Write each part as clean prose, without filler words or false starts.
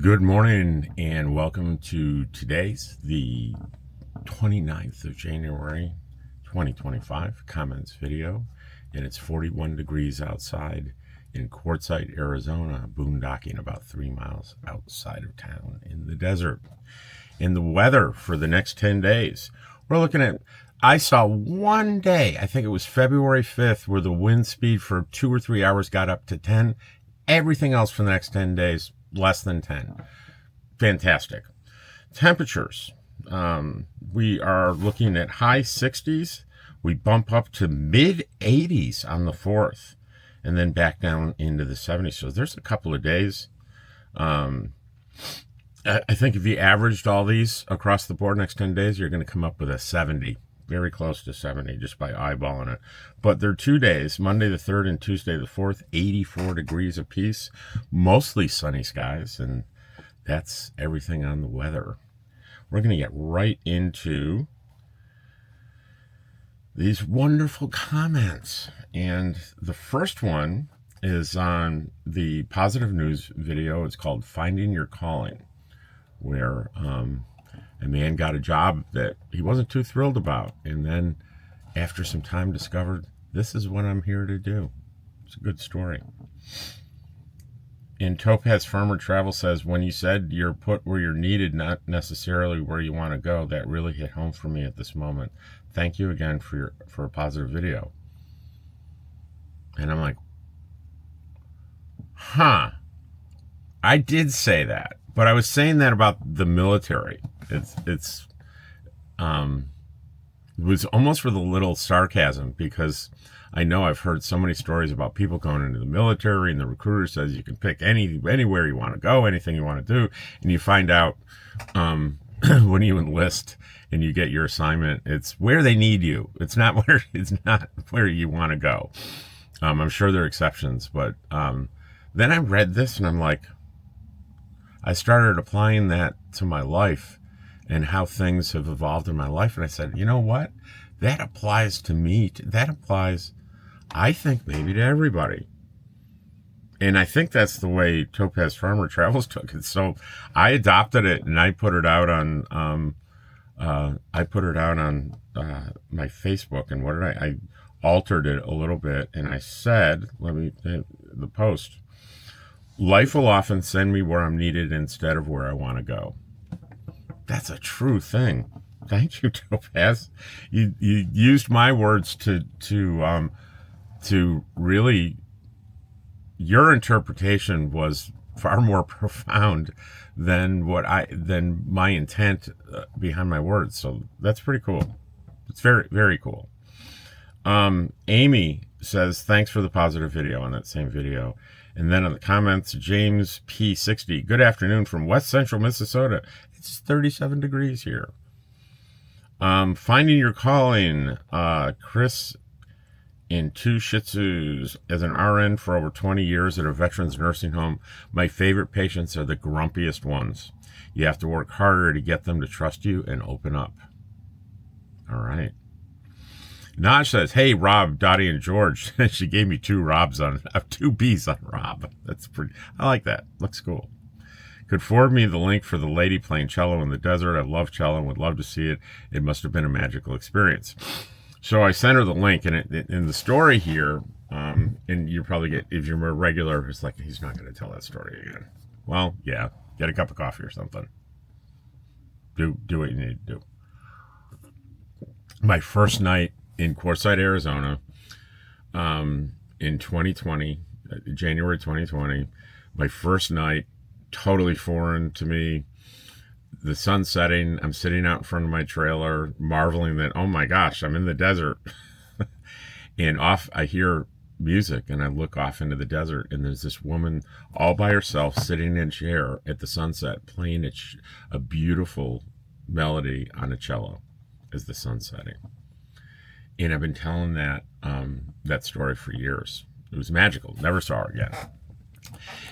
Good morning and welcome to the 29th of January 2025 comments video, and it's 41 degrees outside in Quartzsite, Arizona, boondocking about 3 miles outside of town in the desert. And the weather for the next 10 days, we're looking at, I saw one day, I think it was February 5th, where the wind speed for 2 or 3 hours got up to 10. Everything else for the next 10 days, less than 10. Fantastic. Temperatures. We are looking at high 60s. We bump up to mid 80s on the 4th and then back down into the 70s. So there's a couple of days. I think if you averaged all these across the board next 10 days, you're going to come up with a 70. Very close to 70 just by eyeballing it. But they're 2 days, Monday the 3rd and Tuesday the 4th, 84 degrees apiece, mostly sunny skies, and that's everything on the weather. We're going to get right into these wonderful comments. And the first one is on the positive news video. It's called Finding Your Calling, where a man got a job that he wasn't too thrilled about, and then after some time discovered, this is what I'm here to do. It's a good story. And Topaz Farmer Travel says, when you said you're put where you're needed, not necessarily where you want to go, that really hit home for me at this moment. Thank you again for a positive video. And I'm like, I did say that, but I was saying that about the military. It was almost with a little sarcasm, because I know I've heard so many stories about people going into the military and the recruiter says you can pick anywhere you want to go, anything you want to do. And you find out when you enlist and you get your assignment, it's where they need you. It's not where you want to go. I'm sure there are exceptions, but then I read this and I'm like, I started applying that to my life and how things have evolved in my life. And I said, you know what? That applies to me. That applies, I think, maybe to everybody. And I think that's the way Topaz Farmer Travels took it. So I adopted it and I put it out on my Facebook. And what did I altered it a little bit, and I said, the post, life will often send me where I'm needed instead of where I want to go. That's a true thing. Thank you, Topaz. You used my words to really, your interpretation was far more profound than my intent behind my words. So that's pretty cool. It's very, very cool. Amy says, thanks for the positive video on that same video. And then on the comments, James P60, good afternoon from West Central Minnesota. It's 37 degrees here. Finding Your Calling, Chris in 2 Shih Tzus. As an RN for over 20 years at a veterans nursing home, my favorite patients are the grumpiest ones. You have to work harder to get them to trust you and open up. All right. Naj says, hey, Rob, Dottie, and George. She gave me 2 B's on Rob. That's pretty, I like that. Looks cool. Could forward me the link for the lady playing cello in the desert. I love cello and would love to see it. It must have been a magical experience. So I sent her the link, and in the story here, and you probably get, if you're a regular, it's like, he's not going to tell that story again. Well, yeah, get a cup of coffee or something. Do what you need to do. My first night in Quartzsite, Arizona, in 2020, January 2020, my first night, totally foreign to me. The sun setting, I'm sitting out in front of my trailer, marveling that, oh my gosh, I'm in the desert. And I hear music, and I look off into the desert, and there's this woman all by herself sitting in a chair at the sunset, playing a beautiful melody on a cello as the sun's setting. And I've been telling that story for years. It was magical. Never saw her again.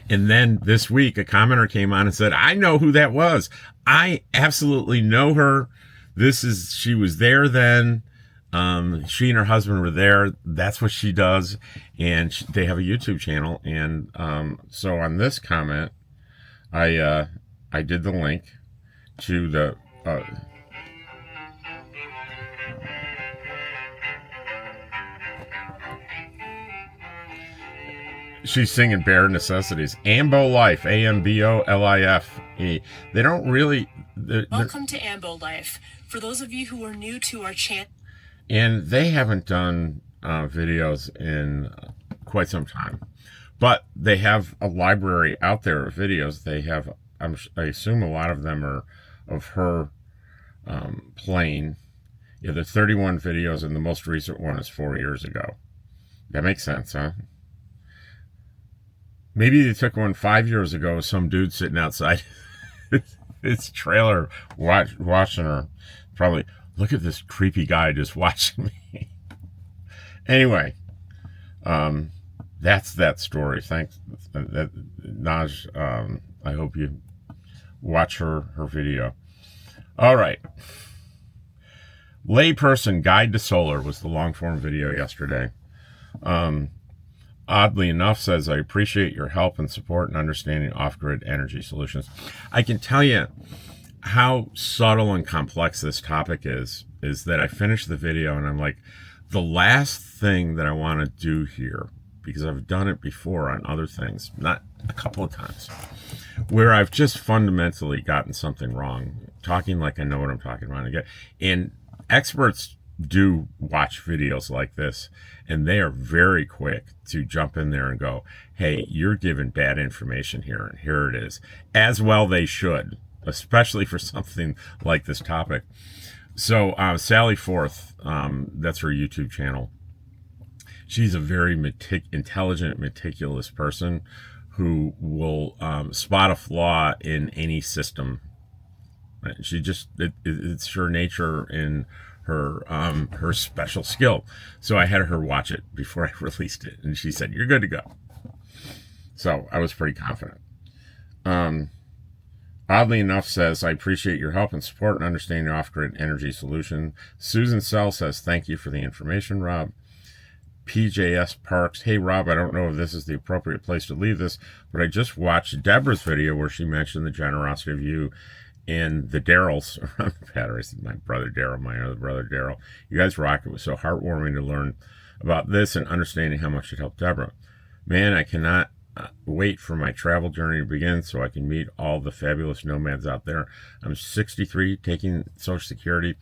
And then this week, a commenter came on and said, I know who that was. I absolutely know her. She was there then. She and her husband were there. That's what she does. And they have a YouTube channel. And so on this comment, I did the link to the she's singing Bare Necessities. Ambo Life, AMBOLIFE. They don't really. Welcome to Ambo Life. For those of you who are new to our channel, and they haven't done videos in quite some time, but they have a library out there of videos. They have, I assume, a lot of them are of her playing. Yeah, there's 31 videos, and the most recent one is 4 years ago. That makes sense, huh? Maybe they took one 5 years ago. Some dude sitting outside his trailer watching her. Probably, look at this creepy guy just watching me. Anyway, that's that story. Thanks, Naj. I hope you watch her video. All right. Layperson Guide to Solar was the long form video yesterday. Oddly enough, says, I appreciate your help and support in understanding off-grid energy solutions. I can tell you how subtle and complex this topic is that I finished the video and I'm like, the last thing that I want to do here, because I've done it before on other things, not a couple of times, where I've just fundamentally gotten something wrong, talking like I know what I'm talking about. And experts do watch videos like this, and they are very quick to jump in there and go, hey, you're giving bad information here, and here it is. As well they should, especially for something like this topic. So Sally Forth, that's her YouTube channel. She's a very intelligent, meticulous person who will spot a flaw in any system. She just, it's her nature in her special skill. So I had her watch it before I released it, and she said, you're good to go. So I was pretty confident. Oddly enough, says, I appreciate your help and support and understanding off-grid energy solution. Susan Sell says, thank you for the information, Rob. PJS Parks, hey Rob, I don't know if this is the appropriate place to leave this, but I just watched Deborah's video where she mentioned the generosity of you and the Darryls around the batteries. My brother Daryl, my other brother Daryl. You guys rock. It was so heartwarming to learn about this and understanding how much it helped Deborah. Man, I cannot wait for my travel journey to begin so I can meet all the fabulous nomads out there. I'm 63, taking Social Security,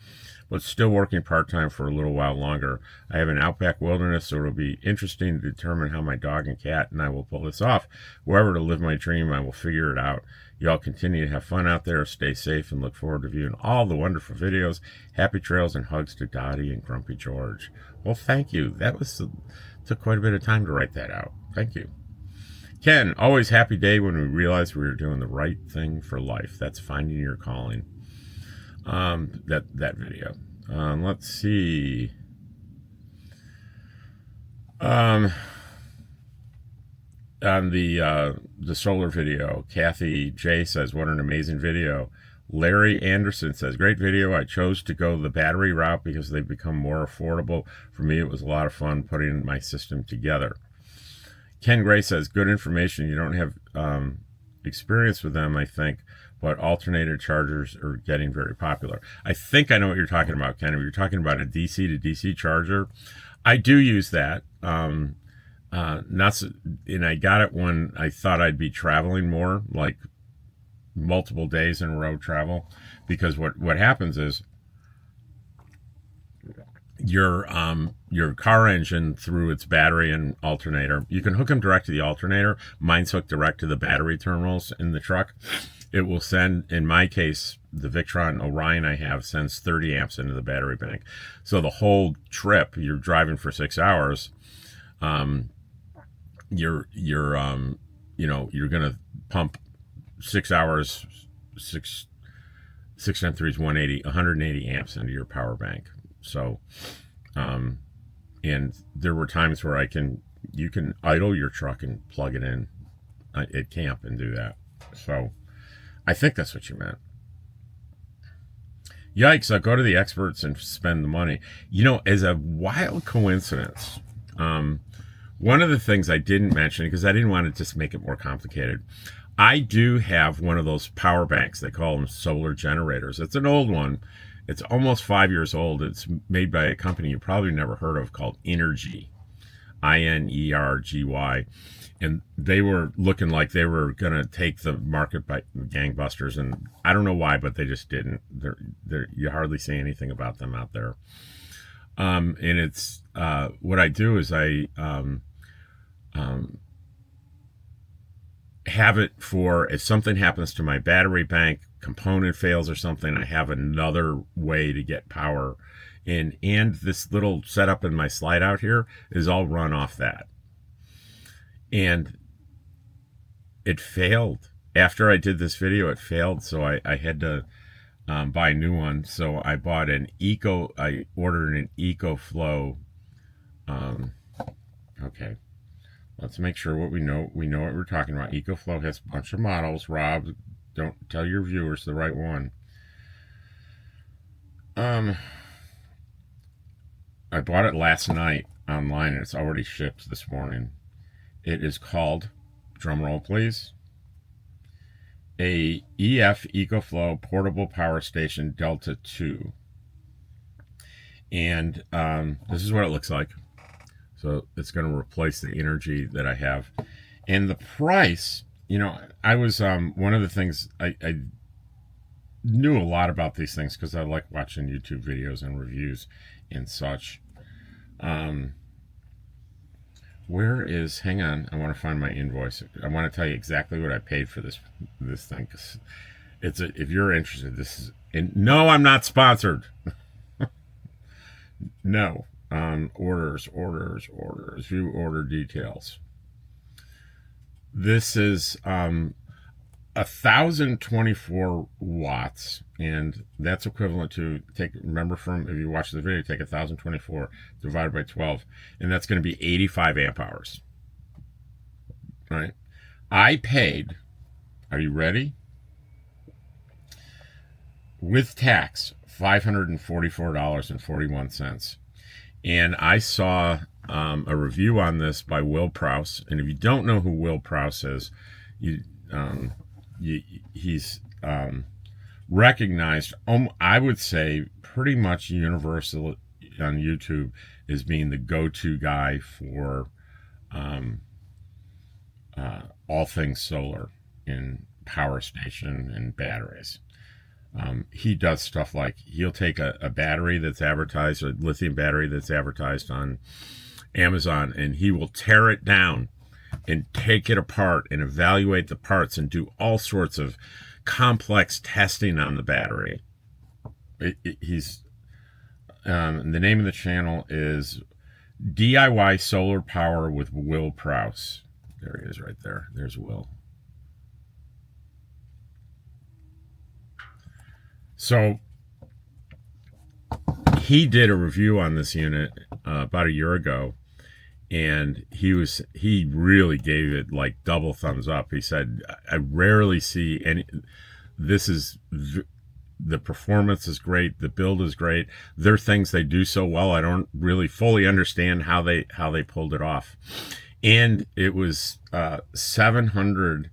but still working part-time for a little while longer. I have an outback wilderness, so it'll be interesting to determine how my dog and cat and I will pull this off. However, to live my dream, I will figure it out. Y'all continue to have fun out there, stay safe, and look forward to viewing all the wonderful videos. Happy trails and hugs to Dottie and Grumpy George. Well, thank you. That took quite a bit of time to write that out. Thank you. Ken, always happy day when we realize we were doing the right thing for life. That's finding your calling. That video. Let's see. On the solar video, Kathy J says, what an amazing video. Larry Anderson says, great video. I chose to go the battery route because they've become more affordable. For me, it was a lot of fun putting my system together. Ken Gray says, good information. You don't have experience with them, I think, but alternator chargers are getting very popular. I think I know what you're talking about, Ken. If you're talking about a DC to DC charger, I do use that. And I got it when I thought I'd be traveling more, like multiple days in a row travel, because what happens is your car engine, through its battery and alternator, you can hook them direct to the alternator. Mine's hooked direct to the battery terminals in the truck. It will send, in my case, the Victron Orion I have sends 30 amps into the battery bank. So the whole trip, you're driving for 6 hours, you're gonna pump 6 hours, 6 times 3 is 180 amps into your power bank. So, and there were times where you can idle your truck and plug it in at camp and do that. So I think that's what you meant. Yikes, I'll go to the experts and spend the money. As a wild coincidence, one of the things I didn't mention, because I didn't want to just make it more complicated, I do have one of those power banks. They call them solar generators. It's an old one. It's almost 5 years old. It's made by a company you probably never heard of called Energy, Inergy. And they were looking like they were going to take the market by gangbusters. And I don't know why, but they just didn't. You hardly see anything about them out there. And it's what I do is I have it for if something happens to my battery bank, component fails or something, I have another way to get power in. And this little setup in my slide out here is all run off that. And it failed. After I did this video, it failed. So I had to buy a new one. So I bought I ordered an EcoFlow. Okay. Let's make sure we know what we're talking about. EcoFlow has a bunch of models. Rob, don't tell your viewers the right one. I bought it last night online and it's already shipped this morning. It is called, drum roll please, a EF EcoFlow Portable Power Station Delta 2. And this is what it looks like. So it's going to replace the Energy that I have. And the price, you know, I was, one of the things, I knew a lot about these things because I like watching YouTube videos and reviews and such. Hang on, I want to find my invoice. I want to tell you exactly what I paid for this thing. Cause if you're interested, no, I'm not sponsored. No. Orders, view order details. This is 1,024 watts, and that's equivalent to remember from if you watch the video, take 1,024 divided by 12, and that's going to be 85 amp hours. All right. I paid, are you ready? With tax, $544.41. And I saw a review on this by Will Prowse. And if you don't know who Will Prowse is, he's recognized, I would say, pretty much universal on YouTube as being the go-to guy for all things solar in power station and batteries. He does stuff like he'll take a battery that's advertised, a lithium battery that's advertised on Amazon, and he will tear it down and take it apart and evaluate the parts and do all sorts of complex testing on the battery. The name of the channel is DIY Solar Power with Will Prowse. There he is right there. There's Will. So he did a review on this unit about a year ago, and he really gave it like double thumbs up. He said, I rarely see any, the performance is great, the build is great. There are things they do so well, I don't really fully understand how they pulled it off. And it was $700,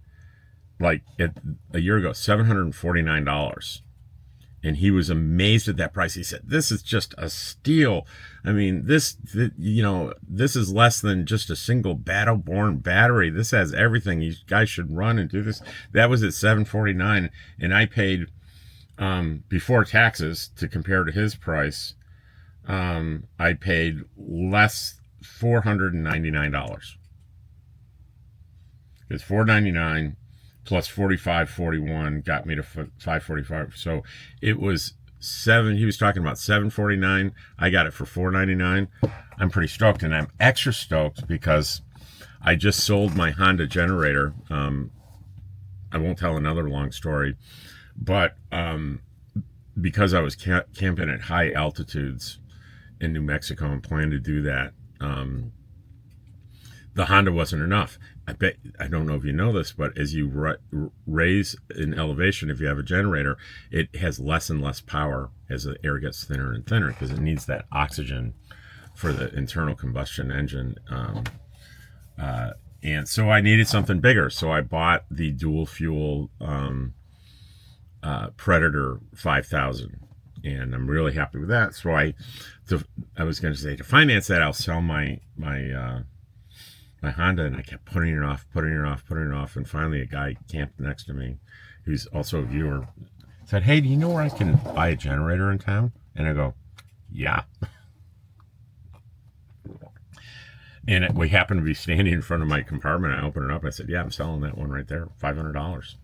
like a year ago, $749. And he was amazed at that price. He said, this is just a steal. I mean, this is less than just a single Battle-Born battery. This has everything. You guys should run and do this. That was at $749. And I paid, before taxes, to compare to his price, I paid less, $499. It's $499. Plus 41 got me to 545. So it was he was talking about $749. I got it for $499. I'm pretty stoked, and I'm extra stoked because I just sold my Honda generator. I won't tell another long story, but because I was camping at high altitudes in New Mexico and planned to do that, the Honda wasn't enough. I don't know if you know this, but as you raise in elevation, if you have a generator, it has less and less power as the air gets thinner and thinner because it needs that oxygen for the internal combustion engine. And so I needed something bigger. So I bought the dual fuel Predator 5000, and I'm really happy with that. So I was going to say, to finance that, I'll sell my Honda, and I kept putting it off, and finally a guy camped next to me, who's also a viewer, said, "Hey, do you know where I can buy a generator in town?" And I go, "Yeah." And we happened to be standing in front of my compartment. I opened it up. I said, "Yeah, I'm selling that one right there, $500.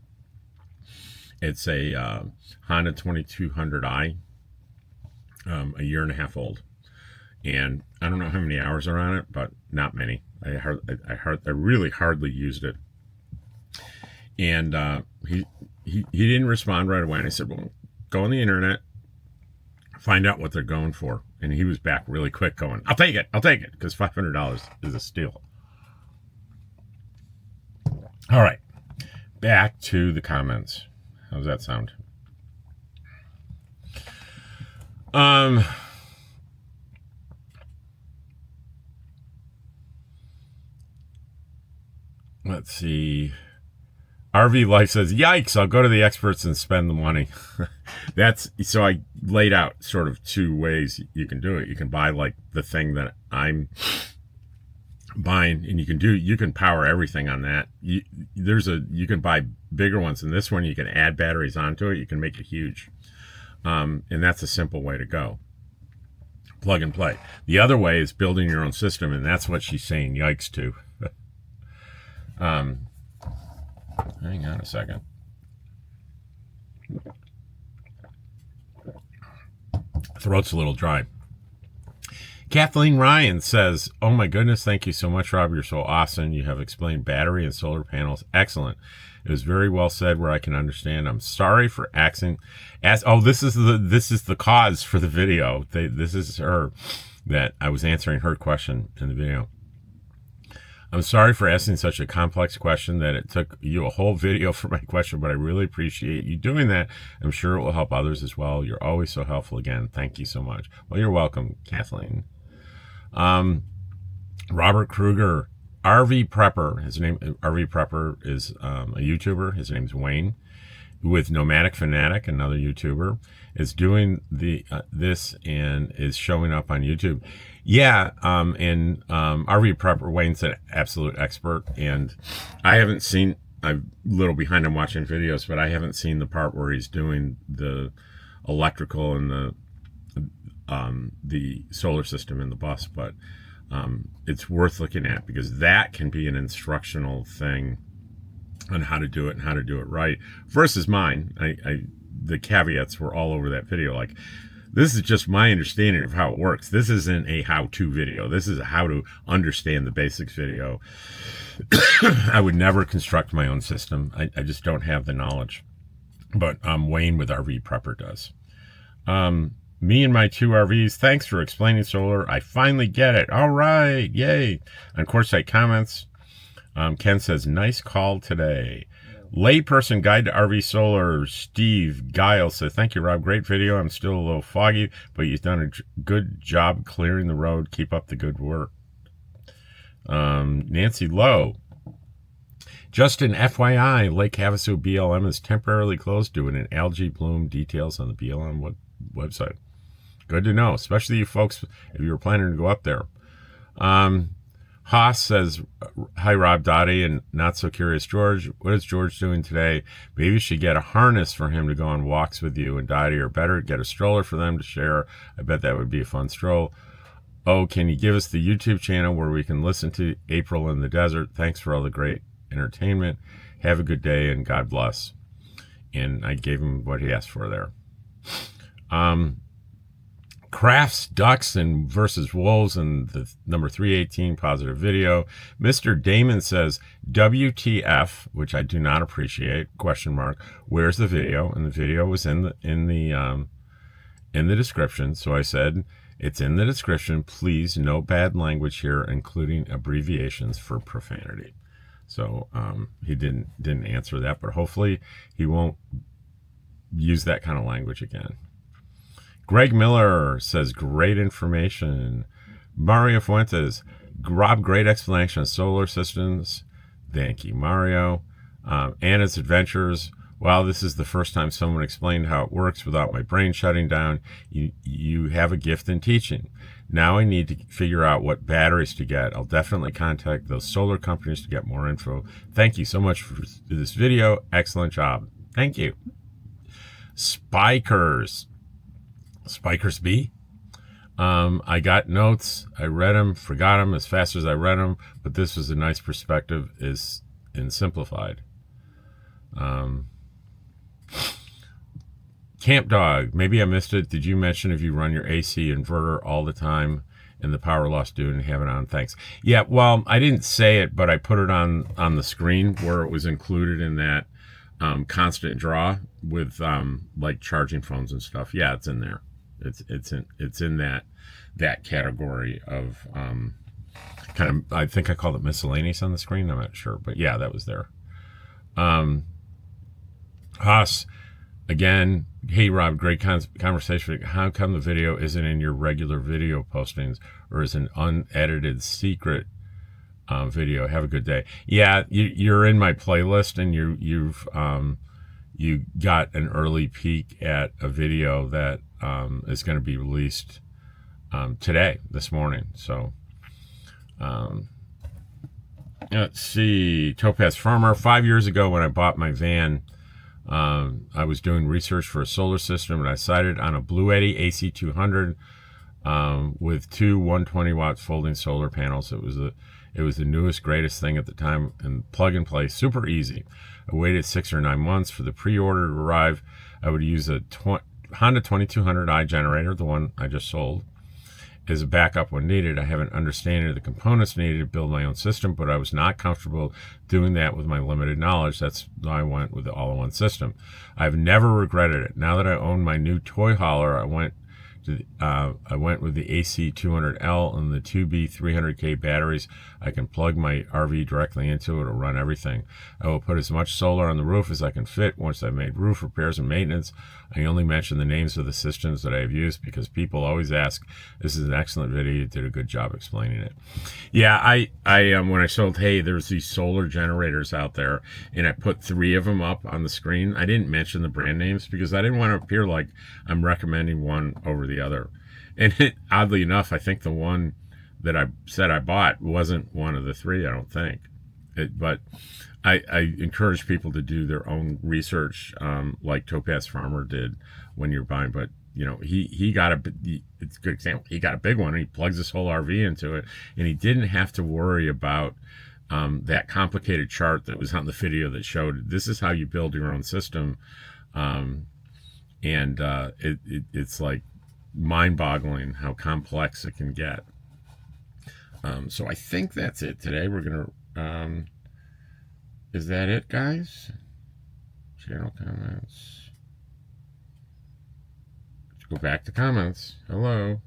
It's a Honda 2200i, a year and a half old, and I don't know how many hours are on it, but not many. I really hardly used it." And he didn't respond right away. And I said, "Well, go on the internet, find out what they're going for." And he was back really quick, going, I'll take it, because $500 is a steal. All right, back to the comments. How's that sound? Let's see. RV Life says, "Yikes, I'll go to the experts and spend the money." So I laid out sort of two ways you can do it. You can buy like the thing that I'm buying, and you can power everything on that. You can buy bigger ones, and this one you can add batteries onto it. You can make it huge. And that's a simple way to go. Plug and play. The other way is building your own system, and that's what she's saying yikes to. Hang on a second. Throat's a little dry. Kathleen Ryan says, "Oh my goodness, thank you so much, Rob. You're so awesome. You have explained battery and solar panels. Excellent. It was very well said where I can understand. I'm sorry for asking. This is the cause for the video. This is her, that I was answering her question in the video. I'm sorry for asking such a complex question that it took you a whole video for my question, but I really appreciate you doing that. I'm sure it will help others as well. You're always so helpful. Again, thank you so much." Well, you're welcome, Kathleen. Robert Kruger, RV Prepper. RV Prepper is a YouTuber. His name's Wayne, with Nomadic Fanatic, another YouTuber, is doing this and is showing up on YouTube. Yeah, and RV Prepper, Wayne's an absolute expert, and I'm a little behind on watching videos, but I haven't seen the part where he's doing the electrical and the solar system in the bus, but it's worth looking at, because that can be an instructional thing on how to do it and how to do it right, versus mine. The caveats were all over that video. Like, this is just my understanding of how it works. This isn't a how-to video. This is a how to understand the basics video. I would never construct my own system. I just don't have the knowledge. But Wayne with RV Prepper does. Me and my 2 RVs, thanks for explaining solar. I finally get it. All right, yay. On Quartzsite Comments, Ken says, "Nice call today." Layperson Guide to RV Solar, Steve Guile says, "Thank you, Rob. Great video. I'm still a little foggy, but you've done a good job clearing the road. Keep up the good work." Nancy Lowe, "Just an FYI, Lake Havasu BLM is temporarily closed due to an algae bloom. Details on the BLM website." Good to know, especially you folks, if you were planning to go up there. Haas says, "Hi, Rob, Dottie, and Not So Curious George. What is George doing today? Maybe you should get a harness for him to go on walks with you and Dottie, or better, get a stroller for them to share. I bet that would be a fun stroll. Oh, can you give us the YouTube channel where we can listen to April in the Desert? Thanks for all the great entertainment. Have a good day, and God bless." And I gave him what he asked for there. Crafts, Ducks, and versus Wolves, and the number 318 positive video. Mr. Damon says, "WTF," which I do not appreciate, question mark. "Where's the video?" And the video was in the description. So I said, it's in the description. Please, no bad language here, including abbreviations for profanity. So he didn't answer that, but hopefully he won't use that kind of language again. Greg Miller says, "Great information." Mario Fuentes, "Rob, great explanation of solar systems. Thank you, Mario. Anna's Adventures. Wow, this is the first time someone explained how it works without my brain shutting down. You have a gift in teaching. Now I need to figure out what batteries to get. I'll definitely contact those solar companies to get more info. Thank you so much for this video. Excellent job. Thank you. Spikers B. I got notes. I read them, forgot them as fast as I read them, but this was a nice perspective and simplified. Camp Dog, maybe I missed it. Did you mention if you run your AC inverter all the time and the power loss due and have it on? Thanks. Yeah, well, I didn't say it, but I put it on the screen where it was included in that constant draw with like charging phones and stuff. Yeah, it's in there. It's in that category of kind of, I think I called it miscellaneous on the screen. I'm not sure, but yeah, that was there. Haas, again, hey Rob, great conversation. How come the video isn't in your regular video postings or is an unedited secret video? Have a good day. Yeah, you're in my playlist, and you got an early peek at a video that is going to be released today, this morning. So let's see. Topaz Farmer. 5 years ago when I bought my van, I was doing research for a solar system, and I decided on a Blue Eddy AC200 with two 120 watts folding solar panels. It was the newest, greatest thing at the time, and plug and play, super easy. I waited 6 or 9 months for the pre-order to arrive. I would use a Honda 2200i generator, the one I just sold, as a backup when needed. I have an understanding of the components needed to build my own system, but I was not comfortable doing that with my limited knowledge. That's why I went with the all-in-one system. I've never regretted it. Now that I own my new toy hauler, I went with the AC200L and the 2B 300K batteries. I can plug my RV directly into it. It'll run everything. I will put as much solar on the roof as I can fit once I've made roof repairs and maintenance. I only mention the names of the systems that I have used because people always ask. This is an excellent video. You did a good job explaining it. Yeah, I when I sold, hey, there's these solar generators out there, and I put 3 of them up on the screen. I didn't mention the brand names because I didn't want to appear like I'm recommending one over the other. And oddly enough, I think the one that I said I bought wasn't one of the 3, I don't think. But I encourage people to do their own research, like Topaz Farmer did when you're buying. But you know, he got it's a good example. He got a big one, and he plugs his whole RV into it, and he didn't have to worry about that complicated chart that was on the video that showed this is how you build your own system. It's like mind-boggling how complex it can get. So I think that's it today. We're gonna is that it, guys? Channel comments. Let's go back to comments. Hello.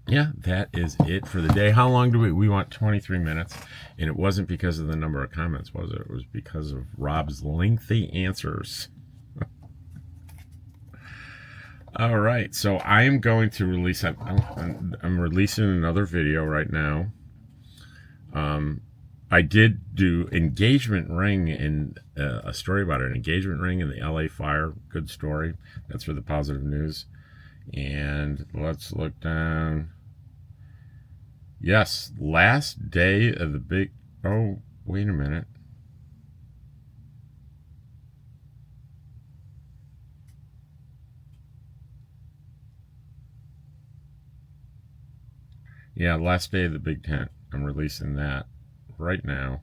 Yeah, that is it for the day. How long do we want? 23 minutes. And it wasn't because of the number of comments, was it? It was because of Rob's lengthy answers. All right, so I am going to release, I'm releasing another video right now. I did do engagement ring in a story about an engagement ring in the LA fire. Good story. That's for the positive news. And let's look down. Yes, last day of the big, oh, wait a minute. Yeah, last day of the big tent. I'm releasing that right now.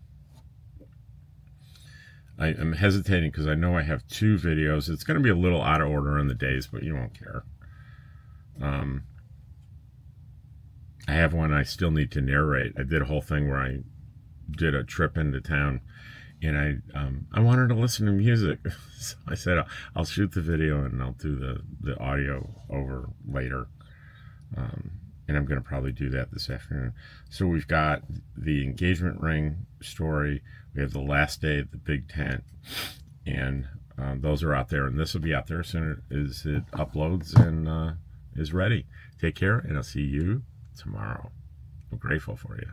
I am hesitating because I know I have 2 videos. It's going to be a little out of order in the days, but you won't care. I have one I still need to narrate. I did a whole thing where I did a trip into town, and I wanted to listen to music. So I said I'll shoot the video and I'll do the audio over later. And I'm going to probably do that this afternoon. So we've got the engagement ring story. We have the last day of the big tent. And those are out there. And this will be out there as soon as it uploads and is ready. Take care, and I'll see you tomorrow. I'm grateful for you.